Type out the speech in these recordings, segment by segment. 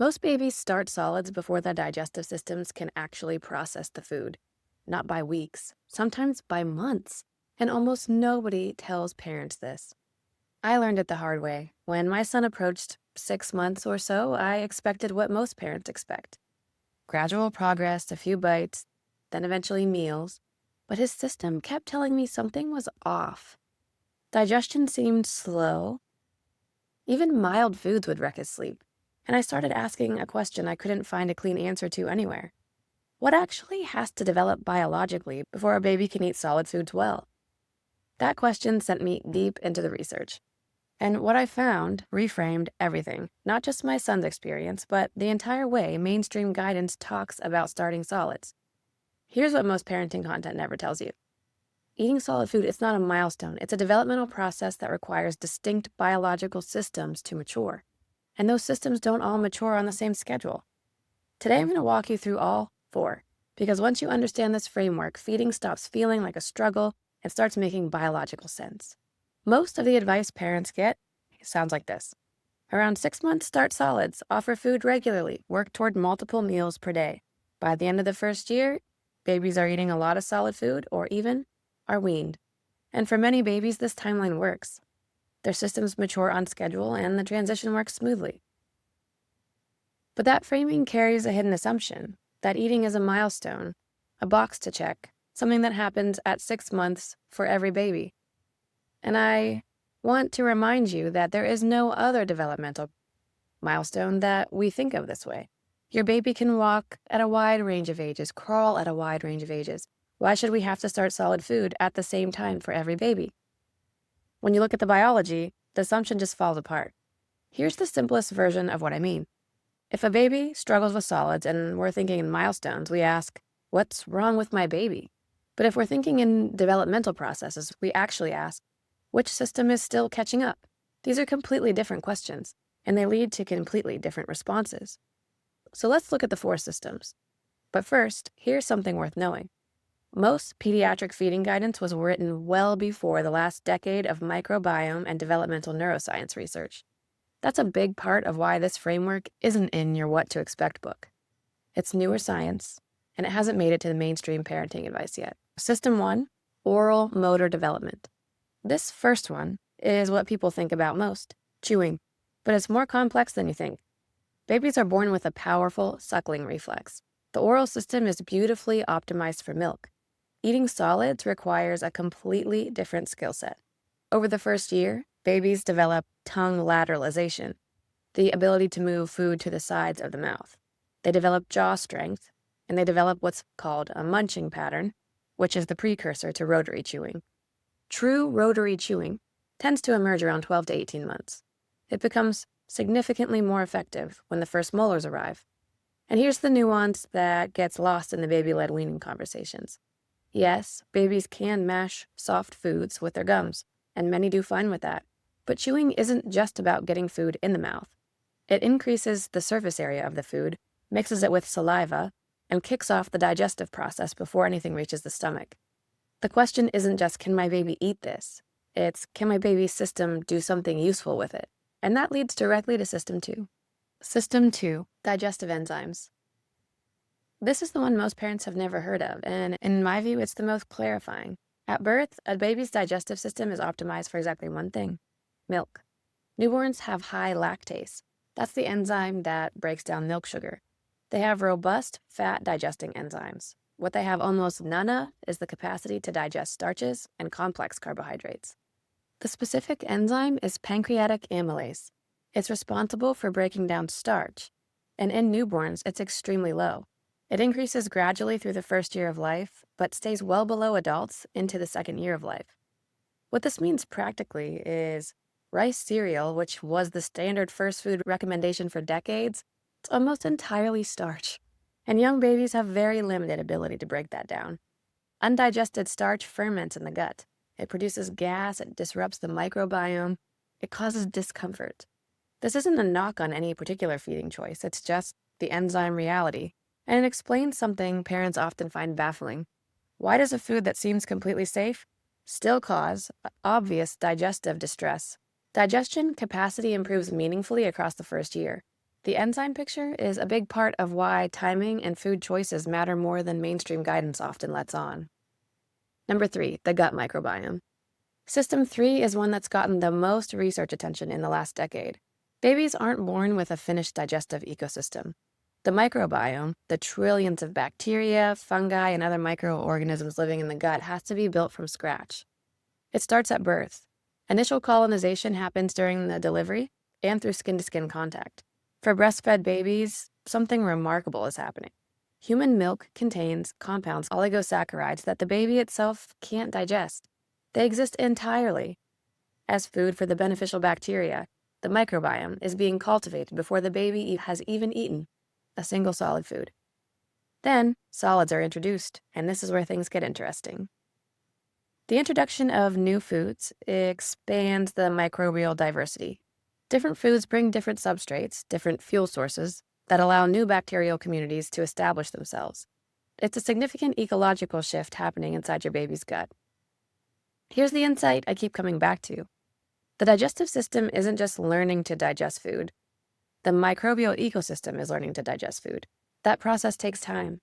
Most babies start solids before their digestive systems can actually process the food, not by weeks, sometimes by months. And almost nobody tells parents this. I learned it the hard way. When my son approached 6 months or so, I expected what most parents expect: gradual progress, a few bites, then eventually meals. But his system kept telling me something was off. Digestion seemed slow. Even mild foods would wreck his sleep. And I started asking a question I couldn't find a clean answer to anywhere. What actually has to develop biologically before a baby can eat solid foods well? That question sent me deep into the research. And what I found reframed everything, not just my son's experience, but the entire way mainstream guidance talks about starting solids. Here's what most parenting content never tells you. Eating solid food is not a milestone. It's a developmental process that requires distinct biological systems to mature. And those systems don't all mature on the same schedule. Today, I'm going to walk you through all four, because once you understand this framework, feeding stops feeling like a struggle and starts making biological sense. Most of the advice parents get sounds like this. Around 6 months, start solids, offer food regularly, work toward multiple meals per day. By the end of the first year, babies are eating a lot of solid food or even are weaned. And for many babies, this timeline works. Their systems mature on schedule and the transition works smoothly. But that framing carries a hidden assumption that eating is a milestone, a box to check, something that happens at 6 months for every baby. And I want to remind you that there is no other developmental milestone that we think of this way. Your baby can walk at a wide range of ages, crawl at a wide range of ages. Why should we have to start solid food at the same time for every baby? When you look at the biology, the assumption just falls apart. Here's the simplest version of what I mean. If a baby struggles with solids and we're thinking in milestones, we ask, what's wrong with my baby? But if we're thinking in developmental processes, we actually ask, which system is still catching up? These are completely different questions, and they lead to completely different responses. So let's look at the four systems. But first, here's something worth knowing. Most pediatric feeding guidance was written well before the last decade of microbiome and developmental neuroscience research. That's a big part of why this framework isn't in your What to Expect book. It's newer science, and it hasn't made it to the mainstream parenting advice yet. System 1, oral motor development. This first one is what people think about most, chewing, but it's more complex than you think. Babies are born with a powerful suckling reflex. The oral system is beautifully optimized for milk. Eating solids requires a completely different skill set. Over the first year, babies develop tongue lateralization, the ability to move food to the sides of the mouth. They develop jaw strength, and they develop what's called a munching pattern, which is the precursor to rotary chewing. True rotary chewing tends to emerge around 12 to 18 months. It becomes significantly more effective when the first molars arrive. And here's the nuance that gets lost in the baby-led weaning conversations. Yes, babies can mash soft foods with their gums, and many do fine with that. But chewing isn't just about getting food in the mouth. It increases the surface area of the food, mixes it with saliva, and kicks off the digestive process before anything reaches the stomach. The question isn't just, can my baby eat this? It's, can my baby's system do something useful with it? And that leads directly to System 2. System 2, digestive enzymes. This is the one most parents have never heard of, and in my view, it's the most clarifying. At birth, a baby's digestive system is optimized for exactly one thing: milk. Newborns have high lactase. That's the enzyme that breaks down milk sugar. They have robust fat-digesting enzymes. What they have almost none of is the capacity to digest starches and complex carbohydrates. The specific enzyme is pancreatic amylase. It's responsible for breaking down starch, and in newborns, it's extremely low. It increases gradually through the first year of life, but stays well below adults into the second year of life. What this means practically is rice cereal, which was the standard first food recommendation for decades, it's almost entirely starch. And young babies have very limited ability to break that down. Undigested starch ferments in the gut. It produces gas, it disrupts the microbiome, it causes discomfort. This isn't a knock on any particular feeding choice, it's just the enzyme reality. And it explains something parents often find baffling. Why does a food that seems completely safe still cause obvious digestive distress? Digestion capacity improves meaningfully across the first year. The enzyme picture is a big part of why timing and food choices matter more than mainstream guidance often lets on. Number 3, the gut microbiome. System 3 is one that's gotten the most research attention in the last decade. Babies aren't born with a finished digestive ecosystem. The microbiome, the trillions of bacteria, fungi, and other microorganisms living in the gut, has to be built from scratch. It starts at birth. Initial colonization happens during the delivery and through skin-to-skin contact. For breastfed babies, something remarkable is happening. Human milk contains compounds, oligosaccharides, that the baby itself can't digest. They exist entirely as food for the beneficial bacteria. The microbiome is being cultivated before the baby has even eaten a single solid food. Then, solids are introduced, and this is where things get interesting. The introduction of new foods expands the microbial diversity. Different foods bring different substrates, different fuel sources, that allow new bacterial communities to establish themselves. It's a significant ecological shift happening inside your baby's gut. Here's the insight I keep coming back to. The digestive system isn't just learning to digest food. The microbial ecosystem is learning to digest food. That process takes time.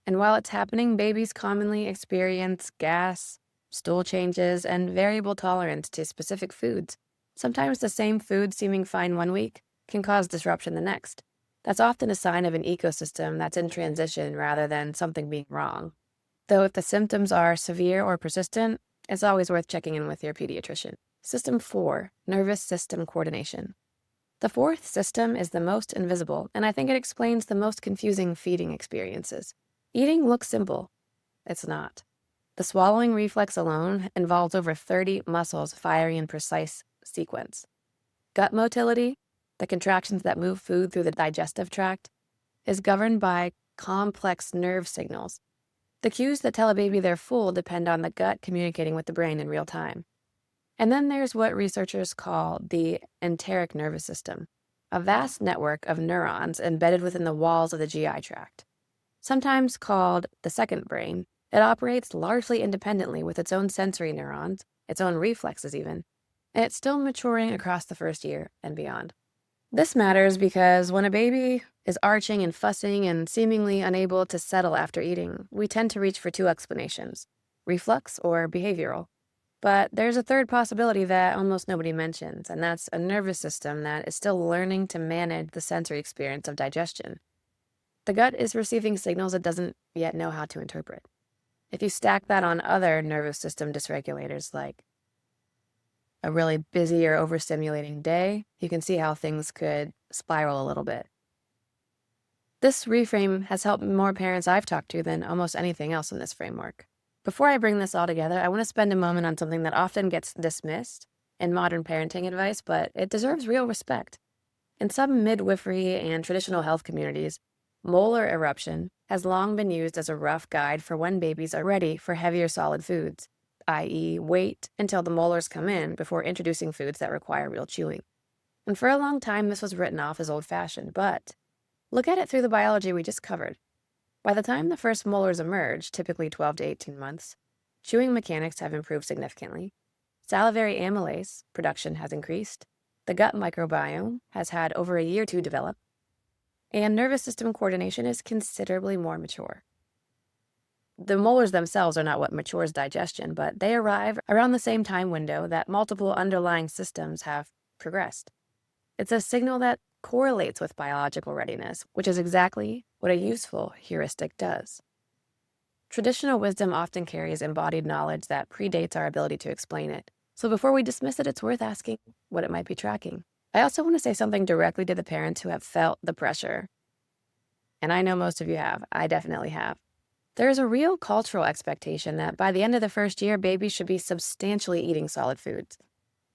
And while it's happening, babies commonly experience gas, stool changes, and variable tolerance to specific foods. Sometimes the same food seeming fine one week can cause disruption the next. That's often a sign of an ecosystem that's in transition rather than something being wrong. Though if the symptoms are severe or persistent, it's always worth checking in with your pediatrician. System 4, nervous system coordination. The fourth system is the most invisible, and I think it explains the most confusing feeding experiences. Eating looks simple. It's not. The swallowing reflex alone involves over 30 muscles firing in precise sequence. Gut motility, the contractions that move food through the digestive tract, is governed by complex nerve signals. The cues that tell a baby they're full depend on the gut communicating with the brain in real time. And then there's what researchers call the enteric nervous system, a vast network of neurons embedded within the walls of the GI tract. Sometimes called the second brain, it operates largely independently with its own sensory neurons, its own reflexes even, and it's still maturing across the first year and beyond. This matters because when a baby is arching and fussing and seemingly unable to settle after eating, we tend to reach for two explanations, reflux or behavioral. But there's a third possibility that almost nobody mentions, and that's a nervous system that is still learning to manage the sensory experience of digestion. The gut is receiving signals it doesn't yet know how to interpret. If you stack that on other nervous system dysregulators like a really busy or overstimulating day, you can see how things could spiral a little bit. This reframe has helped more parents I've talked to than almost anything else in this framework. Before I bring this all together, I want to spend a moment on something that often gets dismissed in modern parenting advice, but it deserves real respect. In some midwifery and traditional health communities, molar eruption has long been used as a rough guide for when babies are ready for heavier solid foods, i.e., wait until the molars come in before introducing foods that require real chewing. And for a long time, this was written off as old-fashioned, but look at it through the biology we just covered. By the time the first molars emerge, typically 12 to 18 months, chewing mechanics have improved significantly. Salivary amylase production has increased. The gut microbiome has had over a year to develop. And nervous system coordination is considerably more mature. The molars themselves are not what matures digestion, but they arrive around the same time window that multiple underlying systems have progressed. It's a signal that correlates with biological readiness, which is exactly what a useful heuristic does. Traditional wisdom often carries embodied knowledge that predates our ability to explain it. So before we dismiss it, it's worth asking what it might be tracking. I also want to say something directly to the parents who have felt the pressure. And I know most of you have. I definitely have. There is a real cultural expectation that by the end of the first year, babies should be substantially eating solid foods.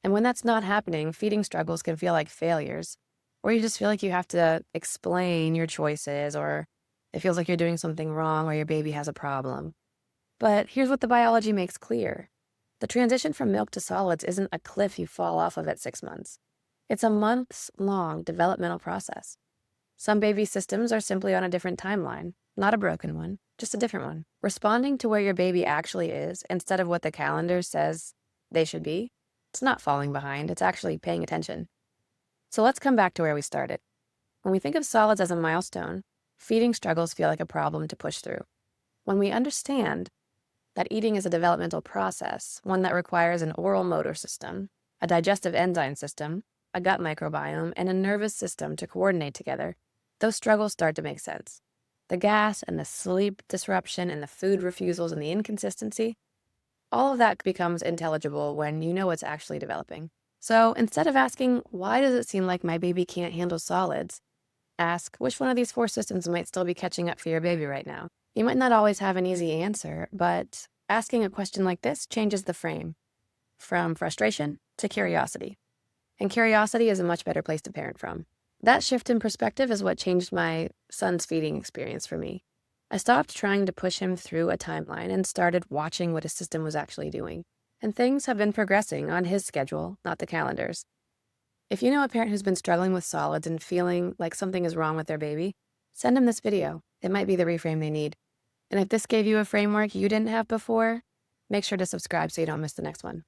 And when that's not happening, feeding struggles can feel like failures, or you just feel like you have to explain your choices, or it feels like you're doing something wrong or your baby has a problem. But here's what the biology makes clear. The transition from milk to solids isn't a cliff you fall off of at 6 months. It's a months-long developmental process. Some baby systems are simply on a different timeline, not a broken one, just a different one. Responding to where your baby actually is instead of what the calendar says they should be, it's not falling behind, it's actually paying attention. So let's come back to where we started. When we think of solids as a milestone, feeding struggles feel like a problem to push through. When we understand that eating is a developmental process, one that requires an oral motor system, a digestive enzyme system, a gut microbiome, and a nervous system to coordinate together, those struggles start to make sense. The gas and the sleep disruption and the food refusals and the inconsistency, all of that becomes intelligible when you know what's actually developing. So instead of asking, why does it seem like my baby can't handle solids? Ask, which one of these four systems might still be catching up for your baby right now? You might not always have an easy answer, but asking a question like this changes the frame from frustration to curiosity. And curiosity is a much better place to parent from. That shift in perspective is what changed my son's feeding experience for me. I stopped trying to push him through a timeline and started watching what his system was actually doing. And things have been progressing on his schedule, not the calendar's. If you know a parent who's been struggling with solids and feeling like something is wrong with their baby, send them this video. It might be the reframe they need. And if this gave you a framework you didn't have before, make sure to subscribe so you don't miss the next one.